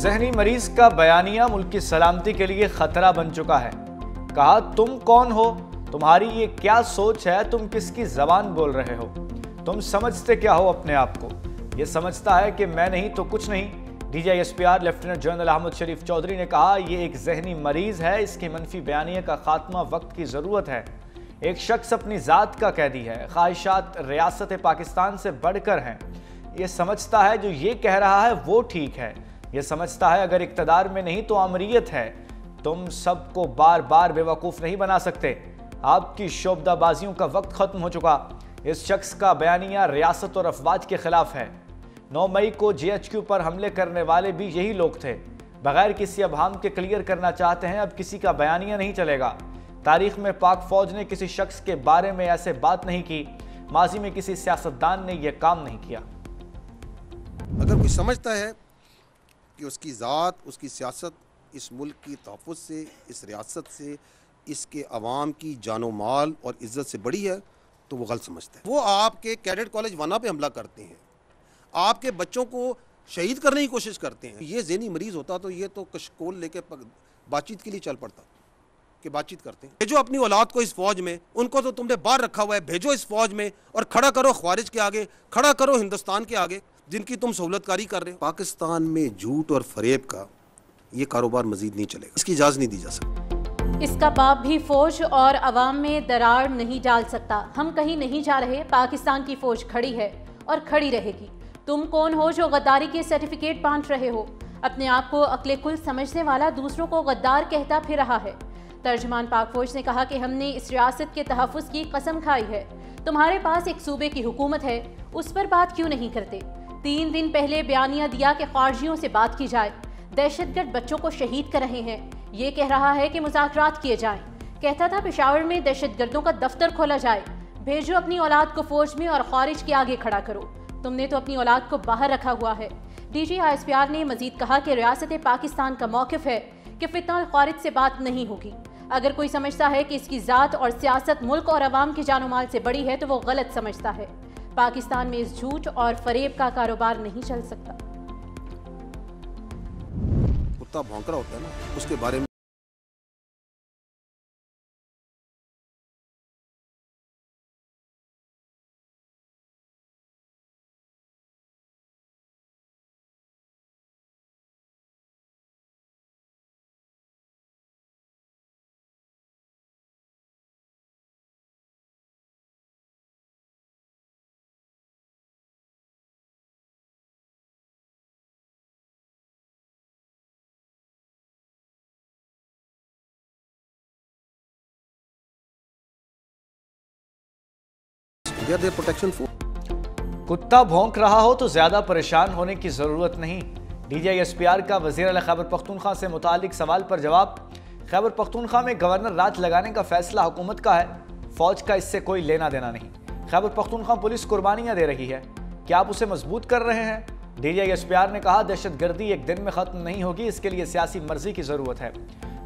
ज़हनी मरीज का बयानिया मुल्क की सलामती के लिए खतरा बन चुका है। कहा, तुम कौन हो, तुम्हारी ये क्या सोच है, तुम किसकी जबान बोल रहे हो, तुम समझते क्या हो अपने आप को। ये समझता है कि मैं नहीं तो कुछ नहीं। DGISPR लेफ्टिनेंट जनरल अहमद शरीफ चौधरी ने कहा, ये एक जहनी मरीज है, इसके मनफी बयानिया का खात्मा वक्त की जरूरत है। एक शख्स अपनी जात का कैदी है, ख्वाहिशात रियासत पाकिस्तान से बढ़कर हैं। ये समझता है जो ये कह रहा है वो ठीक है। ये समझता है अगर इक्तदार में नहीं तो आमरीयत है। तुम सबको बार बार बेवकूफ़ नहीं बना सकते। आपकी शोबदाबाजियों का वक्त खत्म हो चुका। इस शख्स का बयानिया रियासत और अफवाज के खिलाफ है। 9 मई को GHQ पर हमले करने वाले भी यही लोग थे। बगैर किसी अबहम के क्लियर करना चाहते हैं, अब किसी का बयानिया नहीं चलेगा। तारीख में पाक फौज ने किसी शख्स के बारे में ऐसे बात नहीं की। माजी में किसी सियासतदान ने यह काम नहीं किया। अगर कोई समझता है कि उसकी ज़ात, उसकी सियासत इस मुल्क की तहफ़्फ़ुज़ से, इस रियासत से, इसके अवाम की जानो माल और इज़्ज़त से बड़ी है, तो वो गलत समझता है। वो आपके कैडेट कॉलेज वना पे हमला करते हैं, आपके बच्चों को शहीद करने की कोशिश करते हैं। ये ज़हनी मरीज़ होता तो ये तो कशकोल लेके बातचीत के लिए चल पड़ता कि बातचीत करते हैं। भेजो अपनी औलाद को इस फौज में, उनको तो तुमने बाहर रखा हुआ है, भेजो इस फौज में और खड़ा करो ख्वारिज के आगे, खड़ा करो हिंदुस्तान के आगे जिनकी तुम सहूलतकारी कर रहे हो। पाकिस्तान में झूठ और फरेब का ये कारोबार मजीद नहीं चलेगा, इसकी इजाज़त नहीं दी जा सकती। इसका बाप भी फौज और अवाम में दरार नहीं डाल सकता। हम कहीं नहीं जा रहे, पाकिस्तान की फौज खड़ी है और खड़ी रहेगी। तुम कौन हो जो गद्दारी के सर्टिफिकेट बांट रहे हो? अपने आप को अक्ले कुल समझने वाला दूसरों को गद्दार कहता फिर रहा है। तर्जमान पाक फौज ने कहा कि हमने इस रियासत के तहफ़्फ़ुज़ की कसम खाई है। तुम्हारे पास एक सूबे की हुकूमत है, उस पर बात क्यों नहीं करते? 3 दिन पहले बयानिया दिया कि खारजियों से बात की जाए। दहशतगर्द बच्चों को शहीद कर रहे हैं। ये कह रहा है कि मुज़ाकरात किए जाएं। कहता था पेशावर में दहशतगर्दों का दफ्तर खोला जाए। भेजो अपनी औलाद को फौज में और खारिज के आगे खड़ा करो। तुमने तो अपनी औलाद को बाहर रखा हुआ है। DGISPR ने मजीद कहा कि रियासत पाकिस्तान का मौक़िफ़ है कि फितना और खारिज से बात नहीं होगी। अगर कोई समझता है कि इसकी ज़ात और सियासत मुल्क और अवाम की जानो माल से बड़ी है तो वो गलत समझता है। पाकिस्तान में इस झूठ और फरेब का कारोबार नहीं चल सकता। कुत्ता भौंक रहा होता है ना, उसके बारे में प्रोटेक्शन फोर्स। कुत्ता भौंक रहा हो तो ज्यादा परेशान होने की जरूरत नहीं। DGISPR का वज़ीर आला खैबर पख्तूनख्वा से मुतालिक सवाल पर जवाब। खैबर पख्तूनख्वा में गवर्नर राज लगाने का फैसला हुकूमत का है, फौज का इससे कोई लेना देना नहीं। खैबर पख्तूनख्वा पुलिस कुर्बानियां दे रही है, क्या आप उसे मजबूत कर रहे हैं? DGISPR ने कहा, दहशतगर्दी एक दिन में खत्म नहीं होगी, इसके लिए सियासी मर्जी की जरूरत है।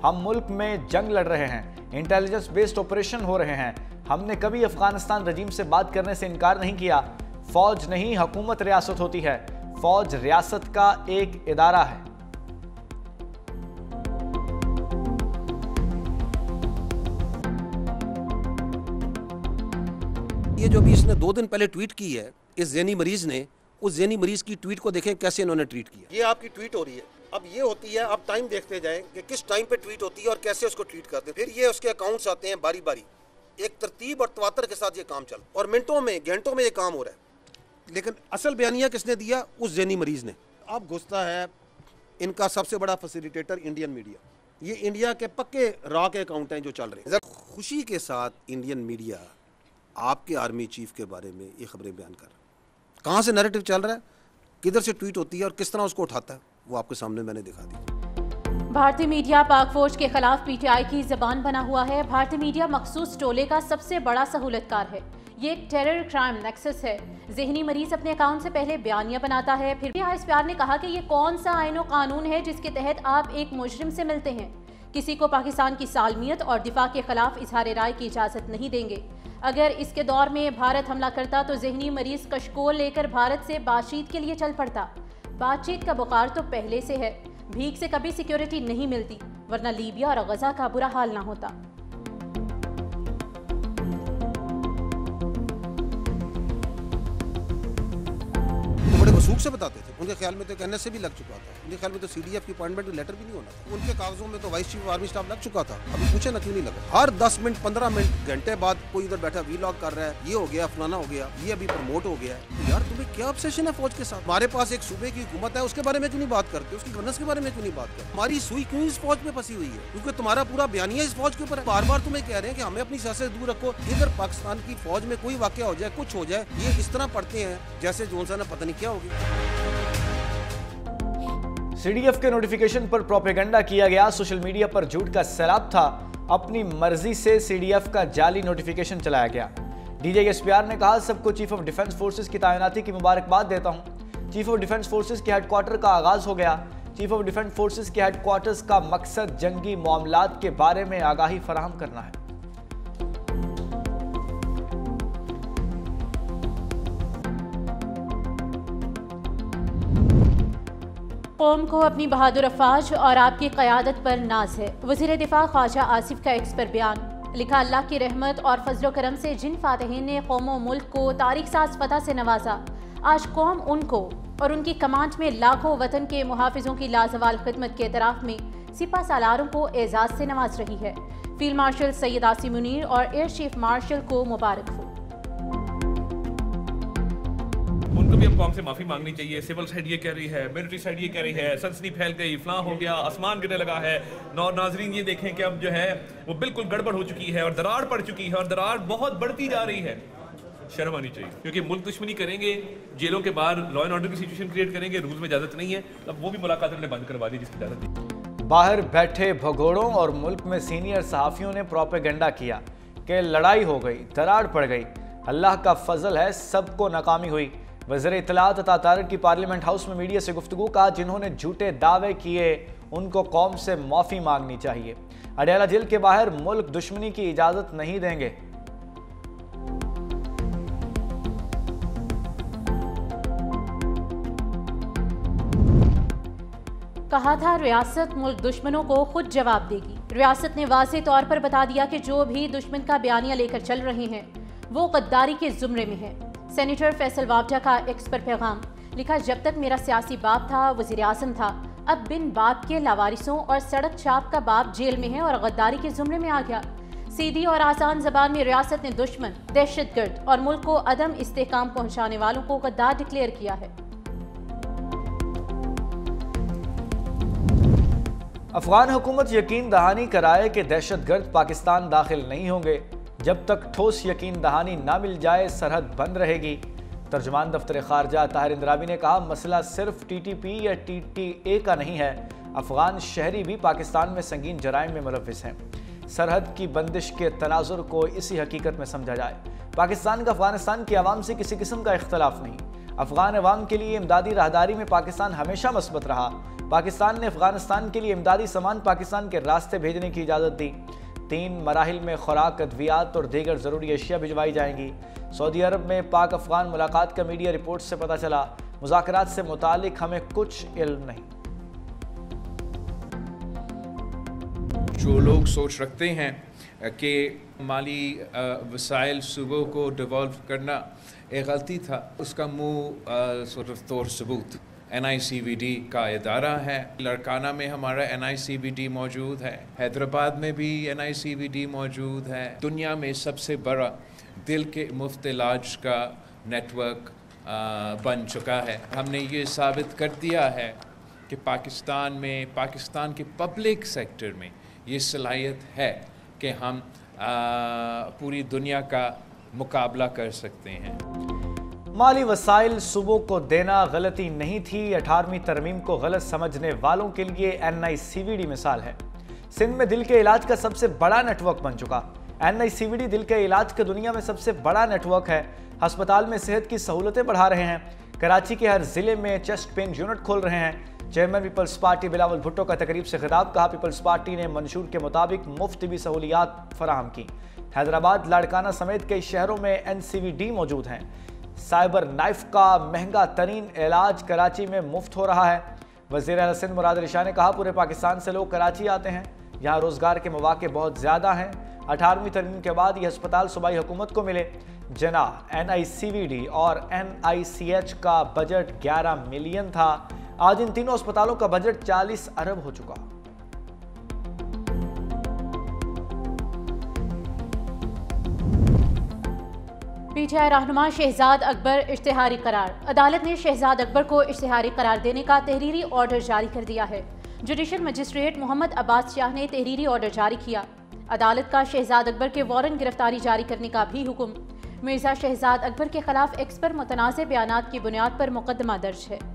हम मुल्क में जंग लड़ रहे हैं, इंटेलिजेंस बेस्ड ऑपरेशन हो रहे हैं। हमने कभी अफगानिस्तान रजीम से बात करने से इनकार नहीं किया। फौज नहीं, हुकूमत रियासत होती है। फौज रियासत का एक इदारा है। ये जो भी इसने 2 दिन पहले ट्वीट की है, इस ज़हनी मरीज ने, उस ज़हनी मरीज की ट्वीट को देखें कैसे इन्होंने ट्वीट किया। ये आपकी ट्वीट हो रही है, अब ये होती है, आप टाइम देखते जाएं कि किस टाइम पे ट्वीट होती है और कैसे उसको ट्वीट करते हैं। फिर ये उसके अकाउंट्स आते हैं बारी बारी, एक तरतीब और तवातर के साथ ये काम चलता और मिनटों में, घंटों में ये काम हो रहा है। लेकिन असल बयानिया किसने दिया? उस ज़हनी मरीज ने। अब घुसता है इनका सबसे बड़ा फैसिलिटेटर इंडियन मीडिया। ये इंडिया के पक्के रॉ के अकाउंट हैं जो चल रहे हैं। खुशी के साथ इंडियन मीडिया आपके आर्मी चीफ के बारे में ये खबरें बयान कर रहा है। कहाँ से नैरेटिव चल रहा है, किधर से ट्वीट होती है और किस तरह उसको उठाता है, वो आपके सामने मैंने दिखा दी। भारतीय मीडिया पाक फौज के खिलाफ PTI की जबान बना हुआ है। भारतीय मीडिया मखसूस टोले का सबसे बड़ा सहूलतकार है। ये एक टेरर क्राइम नेक्सस है। ज़हनी मरीज अपने अकाउंट से पहले बयानिया बनाता है, फिर DGISPR ने कहा कि ये कौन सा आईन और कानून है जिसके तहत आप एक मुजरिम से मिलते हैं। किसी को पाकिस्तान की सालमियत और दिफा के खिलाफ इजहार राय की इजाज़त नहीं देंगे। अगर इसके दौर में भारत हमला करता तो ज़हनी मरीज कशकोल लेकर भारत से बातचीत के लिए चल पड़ता। बातचीत का बुखार तो पहले से है। भीख से कभी सिक्योरिटी नहीं मिलती, वरना लीबिया और गजा का बुरा हाल ना होता। सूख से बताते थे, उनके ख्याल में तो एनएसए भी लग चुका था, उनके ख्याल में तो सीडीएफ की अपॉइंटमेंट लेटर भी नहीं होना था, उनके कागजों में तो वाइस चीफ आर्मी स्टाफ लग चुका था। अभी पूछे ना क्यों नहीं लगा? हर 10 मिनट 15 मिनट घंटे बाद कोई इधर बैठा वीलॉग कर रहा है, ये हो गया फलाना हो गया, ये अभी प्रमोट हो गया। तो यार तुम्हें क्या ऑब्सेशन है फौज के साथ? हमारे पास एक सूबे की हुकूमत है, उसके बारे में क्यों नहीं बात करते? उसकी गवर्नेंस के बारे में क्यों नहीं बात करते? हमारी सुई क्यों इस फौज में फंसी हुई है? क्योंकि तुम्हारा पूरा बयानिया इस फौज के ऊपर है। बार बार तुम्हें कह रहे हैं कि हमें अपनी सियासत दूर रखो। इधर पाकिस्तान की फौज में कोई वाकया हो जाए, कुछ हो जाए, ये इस तरह पढ़ते हैं जैसे जोन सा ना पता नहीं क्या होगी। सीडीएफ के नोटिफिकेशन पर प्रोपेगेंडा किया गया। सोशल मीडिया पर झूठ का सैलाब था। अपनी मर्जी से सीडीएफ का जाली नोटिफिकेशन चलाया गया। डीजीएसपीआर ने कहा, सबको चीफ ऑफ डिफेंस फोर्सेस की तैनाती की मुबारकबाद देता हूं। चीफ ऑफ डिफेंस फोर्सेस के हेडक्वार्टर का आगाज हो गया। चीफ ऑफ डिफेंस फोर्सेस के हेडक्वार्टर्स का मकसद जंगी मामलात के बारे में आगाही फराहम करना है। कौम को अपनी बहादुर अफवाज और आपकी क़यादत पर नाज है। वज़ीर दिफा ख्वाजा आसिफ का एक्स पर बयान। लिखा, अल्लाह की रहमत और फजलो करम से जिन फातहीन ने कौम व मुल्क को तारीख साज फतह से नवाजा, आज कौम उनको और उनकी कमांड में लाखों वतन के मुहाफिजों की लाजवाल खिदमत के एतराफ़ में सिपा सालारों को एजाज़ से नवाज रही है। फील्ड मार्शल सैयद आसिम मुनीर और एयर चीफ मार्शल को मुबारक हो। उनको भी अब कौम से माफ़ी मांगनी चाहिए। सिविल साइड ये कह रही है, मिलिट्री साइड ये कह रही है, सनसनी फैल गई, फलां हो गया, आसमान गिरने लगा है। नाजरीन ये देखें कि अब जो है वो बिल्कुल गड़बड़ हो चुकी है और दरार पड़ चुकी है और दरार बहुत बढ़ती जा रही है। शर्म आनी चाहिए, क्योंकि मुल्क दुश्मनी करेंगे, जेलों के बाहर लॉ एंड ऑर्डर की सिचुएशन क्रिएट करेंगे, रूल्स में इजाज़त नहीं है। अब वो भी मुलाकात हमने बंद करवा दी जिसकी इजाज़त थी। बाहर बैठे भगोड़ों और मुल्क में सीनियर सहाफ़ियों ने प्रोपेगेंडा किया कि लड़ाई हो गई, दरार पड़ गई। अल्लाह का फजल है, सबको नाकामी हुई। वज़ीर इत्तलात अता तारिक की पार्लियामेंट हाउस में मीडिया से गुफ्तगू का, जिन्होंने झूठे दावे किए उनको कौम से माफ़ी मांगनी चाहिए। अडयाला जेल के बाहर मुल्क दुश्मनी की इजाज़त नहीं देंगे। कहा था, रियासत मुल्क दुश्मनों को खुद जवाब देगी। रियासत ने वाज़ेह तौर पर बता दिया कि जो भी दुश्मन का बयानिया लेकर चल रहे हैं वो गद्दारी के जुमरे में है। सेनेटर फैसल वावडा का एक्स पर पैगाम। लिखा, जब तक मेरा सियासी बाप था, वज़ीर आज़म था, अब बिन बाप के लावारिसों और सड़क चाप का बाप जेल में है और गद्दारी के जुमरे में आ गया। सीधी और आसान जबान में रियासत ने दुश्मन, दहशतगर्द और मुल्क को अदम इस्तेहकाम पहुंचाने वालों को गद्दार डिक्लेयर किया है। अफगान हुकूमत यकीन दहानी कराए कि दहशतगर्द पाकिस्तान दाखिल नहीं होंगे। जब तक ठोस यकीन दहानी ना मिल जाए सरहद बंद रहेगी। तर्जुमान दफ्तर खारजा ताहिर इंद्राबी ने कहा, मसला सिर्फ टीटीपी या टीटीए का नहीं है, अफगान शहरी भी पाकिस्तान में संगीन जराइम में मुलव्विस हैं। सरहद की बंदिश के तनाजुर को इसी हकीकत में समझा जाए। पाकिस्तान का अफगानिस्तान की आवाम से किसी किस्म का इख्तलाफ नहीं। अफगान अवाम के लिए इमदादी राहदारी में पाकिस्तान हमेशा मस्बत रहा। पाकिस्तान ने अफगानिस्तान के लिए इमदादी सामान पाकिस्तान के रास्ते भेजने की इजाज़त दी। 3 मराहिल में खुराक, अद्वियात और दीगर ज़रूरी अशिया भिजवाई जाएंगी। सऊदी अरब में पाक अफगान मुलाकात का मीडिया रिपोर्ट से पता चला, मुज़ाकरात से मुतालिक हमें कुछ इल्म नहीं। जो लोग सोच रखते हैं कि माली वसाइल सूबों को डिवॉल्व करना एक गलती था, उसका मुँह तौर सबूत NICVD का इदारा है। लड़काना में हमारा NICVD मौजूद है, हैदराबाद में भी NICVD मौजूद है। दुनिया में सबसे बड़ा दिल के मुफ्त इलाज का नेटवर्क बन चुका है। हमने ये साबित कर दिया है कि पाकिस्तान में, पाकिस्तान के पब्लिक सेक्टर में ये सलाहियत है कि हम पूरी दुनिया का मुकाबला कर सकते हैं। माली वसाइल सूबों को देना गलती नहीं थी, 18वीं तरमीम को गलत समझने वालों के लिए NICVD मिसाल है। सिंध में दिल के इलाज का सबसे बड़ा नेटवर्क बन चुका। NICVD दिल के इलाज का दुनिया में सबसे बड़ा नेटवर्क है। अस्पताल में सेहत की सहूलतें बढ़ा रहे हैं। कराची के हर जिले में चेस्ट पेन यूनिट खोल रहे हैं। चेयरमैन पीपल्स पार्टी बिलावल भुट्टो का तकरीब से खिताब। कहा, पीपल्स पार्टी ने मंशूर के मुताबिक मुफ्त भी सहूलियात फराहम की। हैदराबाद, लाड़काना समेत कई शहरों में NCVD मौजूद हैं। साइबर नाइफ का महंगा तरीन इलाज कराची में मुफ्त हो रहा है। वज़ीर आला सिंध मुराद अली शाह ने कहा, पूरे पाकिस्तान से लोग कराची आते हैं, यहाँ रोजगार के मौके बहुत ज्यादा हैं। 18वीं तरमीम के बाद ये अस्पताल सूबाई हुकूमत को मिले। जना NICVD और NICH का बजट 11 मिलियन था, आज इन तीनों अस्पतालों का बजट 40 अरब हो चुका। PTI रहनुमा शहजाद अकबर इश्तिहारी करार। अदालत ने शहजाद अकबर को इश्तिहारी करार देने का तहरीरी ऑर्डर जारी कर दिया है। जुडिशल मजिस्ट्रेट मोहम्मद अब्बास शाह ने तहरीरी ऑर्डर जारी किया। अदालत का शहजाद अकबर के वारंट गिरफ्तारी जारी करने का भी हुक्म। मिर्जा शहजाद अकबर के खिलाफ एक्स पर मुतनाज़ बयानात की बुनियाद पर मुकदमा दर्ज है।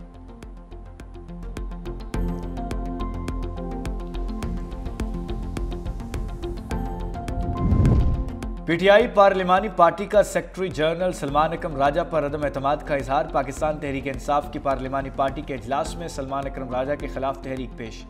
PTI पार्लिमानी पार्टी का सेक्रेटरी जनरल सलमान अकरम राजा पर अदम एतमाद का इजहार। पाकिस्तान तहरीक इंसाफ की पार्लिमानी पार्टी के इजलास में सलमान अकरम राजा के खिलाफ तहरीक पेश।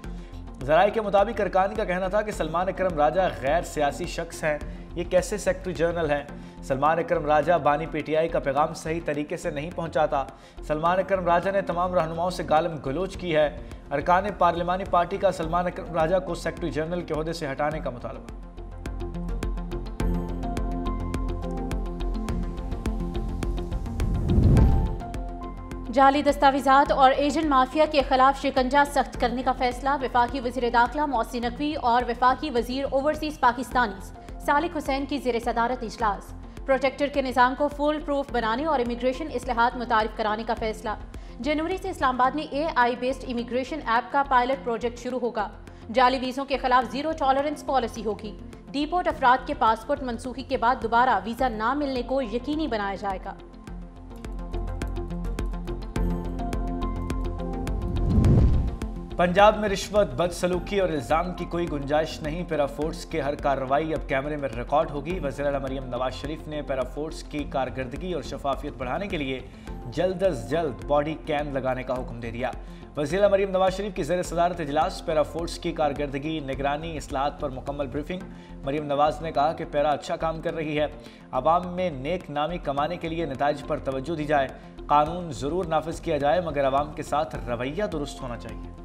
ज़राए के मुताबिक अरकान का कहना था कि सलमान अकरम राजा गैर सियासी शख्स हैं, ये कैसे सेक्रेटरी जनरल हैं। सलमान अकरम राजा बानी PTI का पैगाम सही तरीके से नहीं पहुंचाता। सलमान अकरम राजा ने तमाम रहनुमाओं से गालम गलोच की है। अरकान पार्लिमानी पार्टी का सलमान अकरम राजा को सेक्रेटरी जनरल के ओहदे से हटाने का मुतालबा। जाली दस्तावेजात और एजेंट माफिया के खिलाफ शिकंजा सख्त करने का फैसला। वफाकी वज़ीर दाखिला मोहसिन नकवी और वफाकी वज़ीर ओवरसीज पाकिस्तानी सालिक हुसैन की ज़ेर सदारत इजलास। प्रोटेक्टर के निज़ाम को फुल प्रूफ बनाने और इमिग्रेशन इस्लाहात मुतारिफ कराने का फैसला। जनवरी से इस्लामाबाद में AI बेस्ड इमिग्रेशन ऐप का पायलट प्रोजेक्ट शुरू होगा। जाली वीज़ों के खिलाफ जीरो टॉलरेंस पॉलिसी होगी। डिपोर्ट अफराद के पासपोर्ट मनसूखी के बाद दोबारा वीज़ा ना मिलने को यकीनी बनाया जाएगा। पंजाब में रिश्वत, बदसलूकी और इल्ज़ाम की कोई गुंजाइश नहीं। पैराफोर्स की हर कार्रवाई अब कैमरे में रिकॉर्ड होगी। वज़ीर आला मरियम नवाज शरीफ ने पैराफोर्स की कारकर्दगी और शफाफियत बढ़ाने के लिए जल्द अज जल्द बॉडी कैम लगाने का हुक्म दे दिया। वज़ीर आला मरियम नवाज शरीफ की ज़ेर सदारत इजलास। पैराफोर्स की कारकर्दगी, निगरानी, इस्लाहात पर मुकम्मल ब्रीफिंग। मरियम नवाज ने कहा कि पैरा अच्छा काम कर रही है। आवाम में नेक नामी कमाने के लिए नताइज पर तवज्जो दी जाए। कानून ज़रूर नाफिज किया जाए, मगर आवाम के साथ रवैया दुरुस्त होना चाहिए।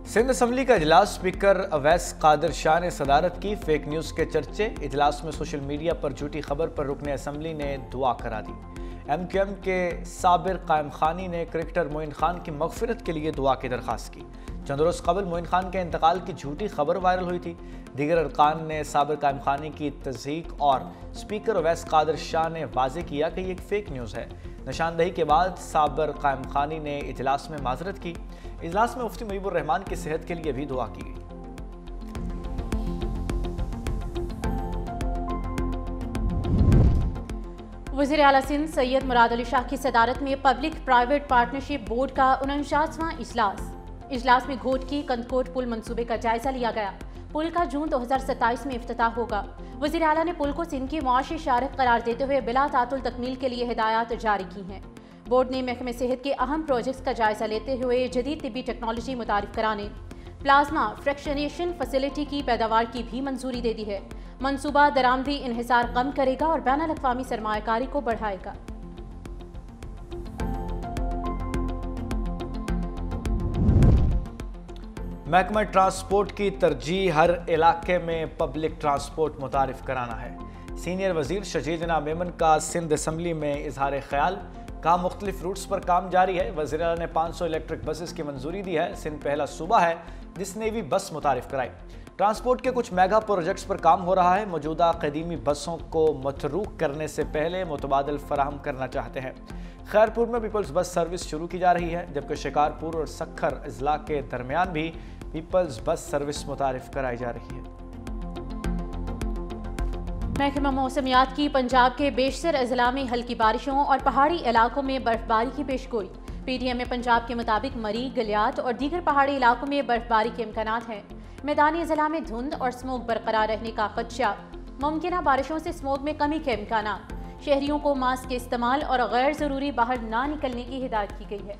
सिंध असम्बली का इजलास स्पीकर अवैस कादिर शाह ने सदारत की। फेक न्यूज़ के चर्चे। इजलास में सोशल मीडिया पर झूठी खबर पर रुकने असम्बली ने दुआ करा दी। MQM के साबिर कायम खानी ने क्रिकेटर मोइन खान की मगफिरत के लिए दुआ की दरख्वास्त की। चंद रोज़ कबल मोइन खान के इंतकाल की झूठी खबर वायरल हुई थी। दीगर अरकान ने साबिर कायम खानी की तस्दीक और स्पीकर अवैस कादिर शाह ने वाज़े किया कि ये एक फेक न्यूज़ है। निशानदही के बाद साबिर कायम खानी ने इजलास में माजरत की। इजलास में मुफ्ती मुजीबुर रहमान की सेहत के लिए भी दुआ की गई। वज़ीर आला सिंध सैयद मुराद अली शाह की सदारत में पब्लिक प्राइवेट पार्टनरशिप बोर्ड का 49वां इजलास में घोटकी कंदकोट पुल मंसूबे का जायजा लिया गया। पुल का जून 2027 में इफ्तिताह होगा। वज़ीर आला ने पुल को सिंध की मुआशी शारक करार देते हुए बिला तातुल तकमील के लिए हिदायत जारी की हैं। बोर्ड ने महकमे सेहत के अहम प्रोजेक्ट्स का जायजा लेते हुए जदीद तिब्बी टेक्नोलॉजी मुतारिफ कराने, प्लाज्मा फ्रैक्शनेशन फैसिलिटी की पैदावार की भी मंजूरी दे दी है। मंसूबा दरामदी इन्हिसार कम करेगा और बैनुल अक़वामी सरमायाकारी को बढ़ाएगा। महकमा ट्रांसपोर्ट की तरजीह हर इलाके में पब्लिक ट्रांसपोर्ट मुतारिफ कराना है। सीनियर वजीर शजीदना मेमन का सिंध असम्बली में इजहार ख्याल। कहा, मुख्तलिफ रूट्स पर काम जारी है। वज़ीर आला ने 500 इलेक्ट्रिक बसेस की मंजूरी दी है। सिंध पहला सूबा है जिसने भी बस मुतारिफ कराई। ट्रांसपोर्ट के कुछ मेगा प्रोजेक्ट्स पर काम हो रहा है। मौजूदा कदीमी बसों को मतरूक करने से पहले मुतबादल फराहम करना चाहते हैं। खैरपुर में पीपल्स बस सर्विस शुरू की जा रही है, जबकि शिकारपुर और सखर अजला के दरमियान भी पीपल्स बस सर्विस मुतारिफ कराई जा रही है। महकमा मौसमियात की पंजाब के बेशतर अजला में हल्की बारिशों और पहाड़ी इलाकों में बर्फबारी की पेशगोई। PTM में पंजाब के मुताबिक मरी, गलियात और दीगर पहाड़ी इलाकों में बर्फबारी के इम्कानात हैं। मैदानी अजला में धुंध और स्मोक बरकरार रहने का खदशा। मुमकिन बारिशों से स्मोक में कमी के इम्कानात। शहरियों को मास्क के इस्तेमाल और गैर ज़रूरी बाहर ना निकलने की हिदायत की गई है।